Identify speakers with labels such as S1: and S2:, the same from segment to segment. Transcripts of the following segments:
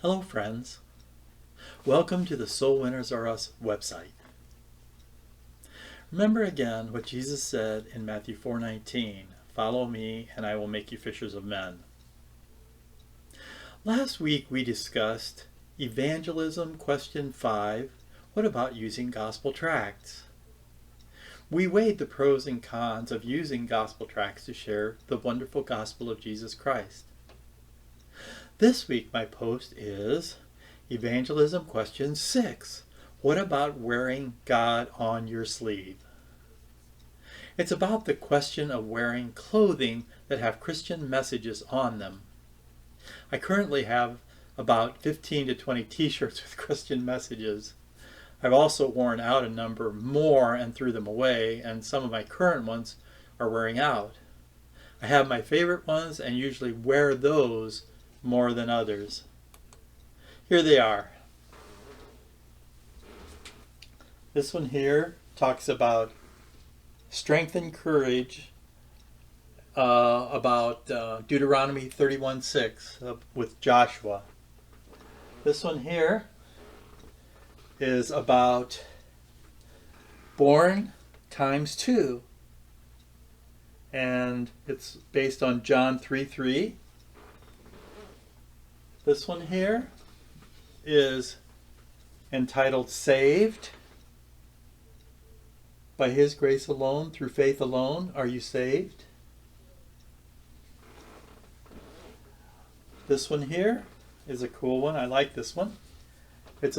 S1: Hello friends, welcome to the Soul Winners Are Us website. Remember again what Jesus said in Matthew 4:19, follow me and I will make you fishers of men. Last week we discussed Evangelism Question 5, what about using gospel tracts? We weighed the pros and cons of using gospel tracts to share the wonderful gospel of Jesus Christ. This week my post is Evangelism Question 6. What about wearing God on your sleeve? It's about the question of wearing clothing that have Christian messages on them. I currently have about 15 to 20 t-shirts with Christian messages. I've also worn out a number more and threw them away, and some of my current ones are wearing out. I have my favorite ones and usually wear those more than others. Here they are. This one here talks about strength and courage, about Deuteronomy 31:6 with Joshua. This one here is about born times 2, and it's based on John 3:3. This one here is entitled Saved. By His grace alone, through faith alone, are you saved? This one here is a cool one. I like this one. It's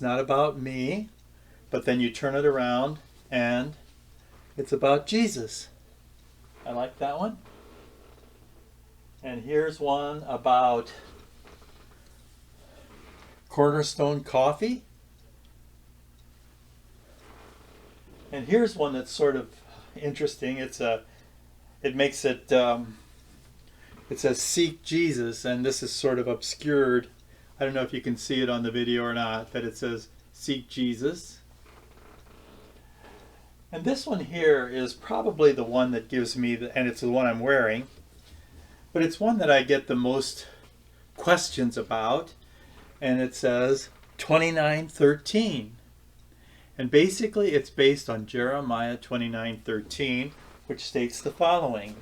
S1: not about me, but then you turn it around and it's about Jesus. I like that one. And here's one about Cornerstone Coffee. And here's one that's sort of interesting. It says Seek Jesus, and this is sort of obscured. I don't know if you can see it on the video or not, but it says Seek Jesus. And this one here is probably the one that gives me, and it's the one I'm wearing, but it's one that I get the most questions about, and it says 29:13. And basically it's based on Jeremiah 29:13, which states the following.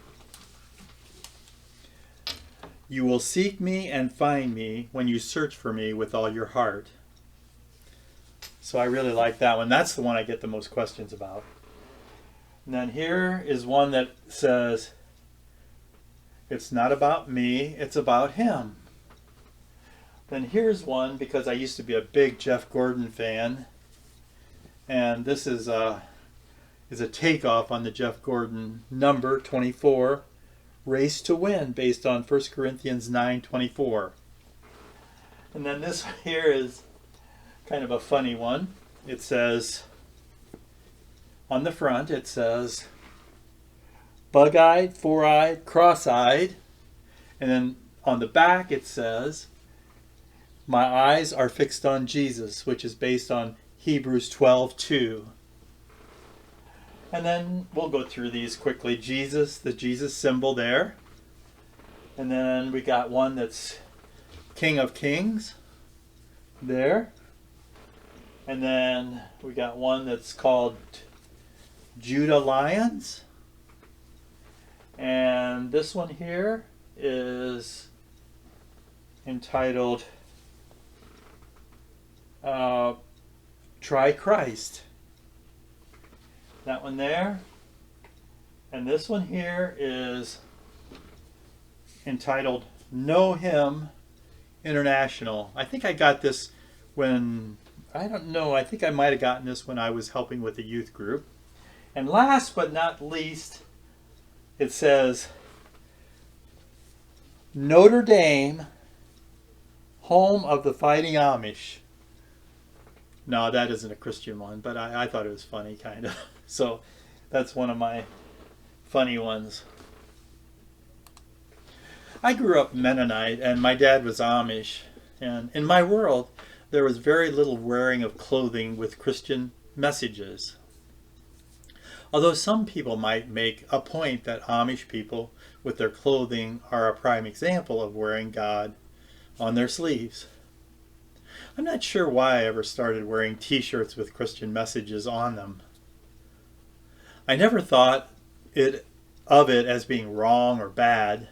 S1: You will seek me and find me when you search for me with all your heart. So I really like that one. That's the one I get the most questions about. And then here is one that says, it's not about me, it's about Him. Then here's one, because I used to be a big Jeff Gordon fan, and this is a takeoff on the Jeff Gordon number 24, Race to Win, based on 1 Corinthians 9:24. And then this here is kind of a funny one. It says, on the front it says, bug-eyed, four-eyed, cross-eyed. And then on the back it says, my eyes are fixed on Jesus, which is based on Hebrews 12:2. And then we'll go through these quickly. Jesus, the Jesus symbol there. And then we got one that's King of Kings there. And then we got one that's called Judah Lions. And this one here is entitled Try Christ. That one there. And this one here is entitled Know Him International. I think I got this I think I might have gotten this when I was helping with a youth group. And last but not least, it says Notre Dame, home of the Fighting Amish. No, that isn't a Christian one, but I thought it was funny, kind of. So that's one of my funny ones. I grew up Mennonite, and my dad was Amish. And in my world, there was very little wearing of clothing with Christian messages. Although some people might make a point that Amish people with their clothing are a prime example of wearing God on their sleeves. I'm not sure why I ever started wearing t-shirts with Christian messages on them. I never thought of it as being wrong or bad.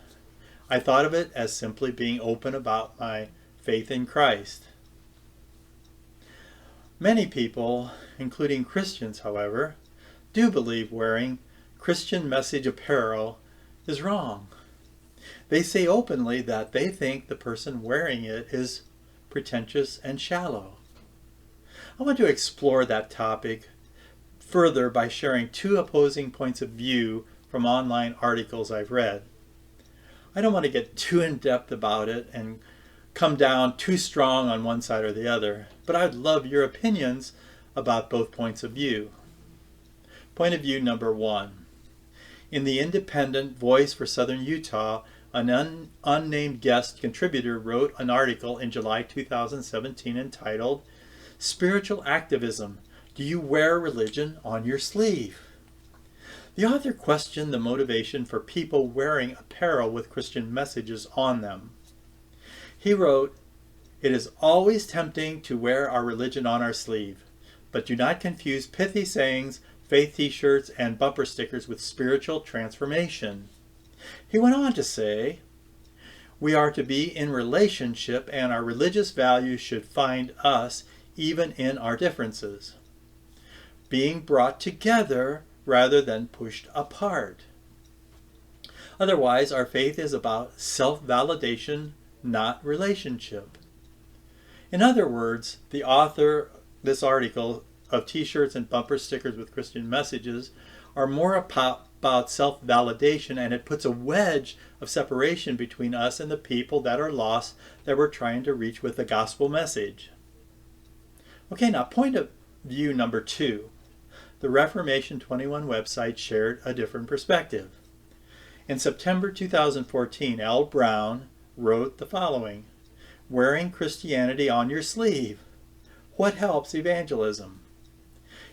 S1: I thought of it as simply being open about my faith in Christ. Many people, including Christians, however, do believe wearing Christian message apparel is wrong. They say openly that they think the person wearing it is pretentious and shallow. I want to explore that topic further by sharing two opposing points of view from online articles I've read. I don't want to get too in-depth about it and come down too strong on one side or the other, but I'd love your opinions about both points of view. Point of view number one. In the Independent Voice for Southern Utah, an unnamed guest contributor wrote an article in July 2017 entitled, "Spiritual Activism, Do You Wear Religion on Your Sleeve?" The author questioned the motivation for people wearing apparel with Christian messages on them. He wrote, "It is always tempting to wear our religion on our sleeve, but do not confuse pithy sayings, faith t-shirts, and bumper stickers with spiritual transformation." He went on to say, "We are to be in relationship, and our religious values should find us even in our differences, being brought together rather than pushed apart. Otherwise, our faith is about self-validation, not relationship." In other words, the author of this article of t-shirts and bumper stickers with Christian messages are more about self-validation, and it puts a wedge of separation between us and the people that are lost that we're trying to reach with the gospel message. Okay, now point of view number two. The Reformation 21 website shared a different perspective. In September 2014, L. Brown wrote the following, "Wearing Christianity on your sleeve. What helps evangelism?"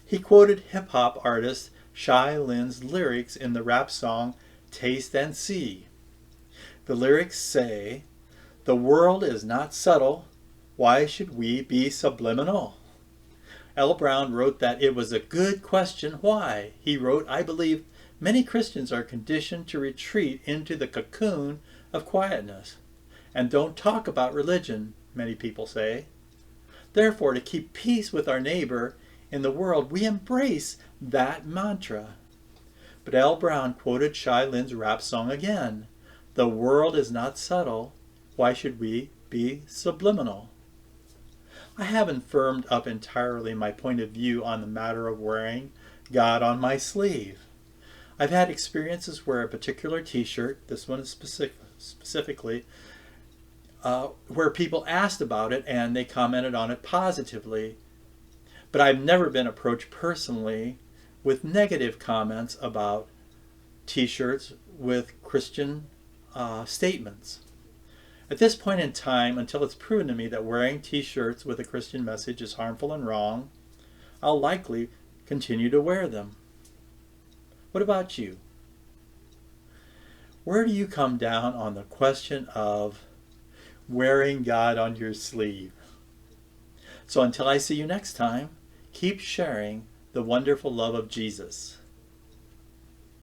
S1: He quoted hip-hop artist Shai Linne's lyrics in the rap song "Taste and See." The lyrics say, "The world is not subtle. Why should we be subliminal?" L. Brown wrote that it was a good question why. He wrote, "I believe many Christians are conditioned to retreat into the cocoon of quietness and don't talk about religion, many people say. Therefore, to keep peace with our neighbor in the world, we embrace that mantra." But L. Brown quoted Shai Linne's rap song again. "The world is not subtle. Why should we be subliminal?" I haven't firmed up entirely my point of view on the matter of wearing God on my sleeve. I've had experiences where a particular t-shirt, this one is specifically, where people asked about it and they commented on it positively. But I've never been approached personally with negative comments about t-shirts with Christian statements. At this point in time, until it's proven to me that wearing t-shirts with a Christian message is harmful and wrong, I'll likely continue to wear them. What about you? Where do you come down on the question of wearing God on your sleeve? So until I see you next time, keep sharing the wonderful love of Jesus.